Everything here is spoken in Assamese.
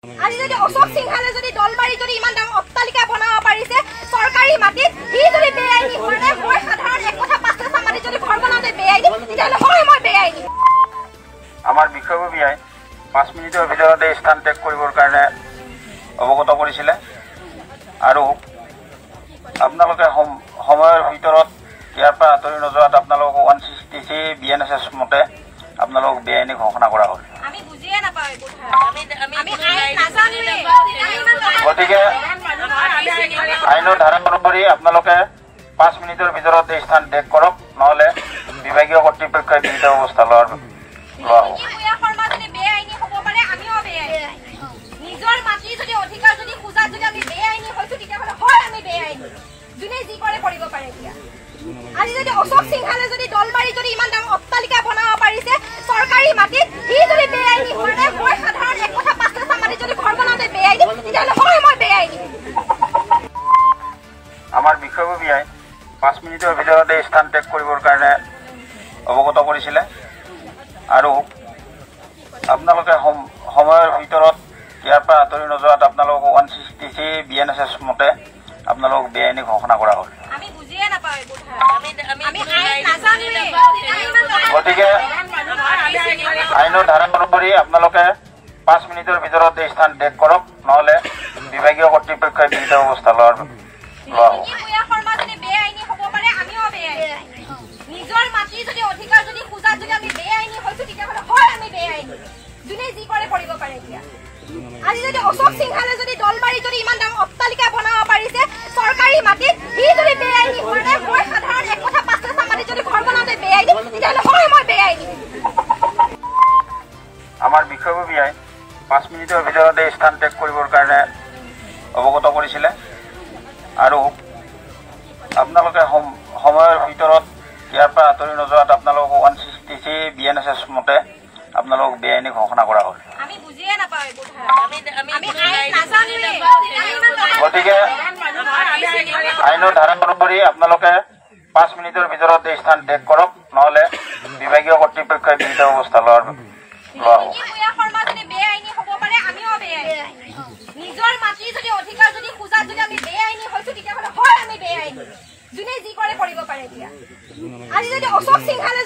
আজি যদি অশোক সিংহালে যদি দলবাৰী যদি ইমান ডাঙৰ অট্টালিকা বনাব পাৰিছে চৰকাৰী মাটিত সি যদি বেআইনী হয় মই সাধাৰণ এক কথা পাঁচটা মাটি যদি ঘৰ বনাওঁতে বেআইনী তেতিয়াহ'লে হয় মই বেআইনী। আমাৰ বিষয়ববীয়াই 5 মিনিটৰ ভিতৰতে স্থান ত্যাগ কৰিবৰ কাৰণে অৱগত কৰিছিলে আৰু আপোনালোকে সময়ৰ ভিতৰত ইয়াৰ পৰা আঁতৰি নোযোৱাত আপোনালোকক 163 BNSS মতে আপোনালোক বেআইনী ঘোষণা কৰা হ'ল। গতিকে আইনৰ ধাৰা অনুসৰি আপোনালোকে 5 মিনিটৰ ভিতৰত স্থান ত্যাগ কৰক, নহ'লে বিভাগীয় কৰ্তৃপক্ষই বিহিত ব্যৱস্থা লোৱা হ'ব। আজি যদি অশোক সিংহালে যদি দলবাৰী যদি ইমান ডাঙৰ অট্টালিকা বনাব পাৰিছে চৰকাৰী মাটিত সি যদি বেআইনী হয় মই সাধাৰণ এক কথা পাঁচটা মাটি যদি ঘৰ বনাওঁতে বেআইনী তেতিয়াহ'লে হয় মই বেআইনী। আমাৰ বিষয়ববীয়াই 5 মিনিটৰ ভিতৰতে স্থান ত্যাগ কৰিবৰ কাৰণে অৱগত কৰিছিলে আৰু আপোনালোকে সময়ৰ ভিতৰত ইয়াৰ পৰা আঁতৰি নোযোৱাত আপোনালোকক 163 BNSS মতে আপোনালোক বেআইনী ঘোষণা কৰা হ'ল। গতিকে আইনৰ ধাৰা অনুসৰি আপোনালোকে 5 মিনিটৰ ভিতৰত স্থান ত্যাগ কৰক, নহ'লে বিভাগীয় কৰ্তৃপক্ষই বিহিত ব্যৱস্থা লোৱা হ'ব। নিজৰ মাটি যদি অধিকাৰ যদি খোজাত যদি আমি বেআইনী হৈছো তেতিয়াহ'লে হয় আমি বেআইনী, যোনে যি কৰে কৰিব পাৰে। এতিয়া আজি যদি অশোক সিংহালে যদি দলবাৰী যদি ইমান ডাঙৰ অট্টালিকা বনাব পাৰিছে চৰকাৰী মাটিত সি যদি বেআইনী হয় মই সাধাৰণ এক কথা পাঁচটা মাটি যদি ঘৰ বনাওঁতে বেআইনী তেতিয়াহ'লে হয় মই বেআইনী। আমাৰ বিষয়ববীয়াই 5 মিনিটৰ ভিতৰতে স্থান ত্যাগ কৰিবৰ কাৰণে অৱগত কৰিছিলে আৰু আপোনালোকে সময়ৰ ভিতৰত ইয়াৰ পৰা আঁতৰি নোযোৱাত আপোনালোকক 163 BNSS মতে আপোনালোক বেআইনী ঘোষণা কৰা হ'ল। গতিকে আইনৰ ধাৰা অনুসৰি আপোনালোকে 5 মিনিটৰ ভিতৰত স্থান ত্যাগ কৰক, নহ'লে বিভাগীয় কৰ্তৃপক্ষই বিহিত ব্যৱস্থা লোৱা হ'ব। নিজৰ মাটি যদি অধিকাৰ যদি খোজাত যদি আমি বেআইনী হৈছো তেতিয়াহ'লে হয় আমি বেআইনী, যোনে যি কৰে কৰিব পাৰে। এতিয়া আজি যদি অশোক সিংহালে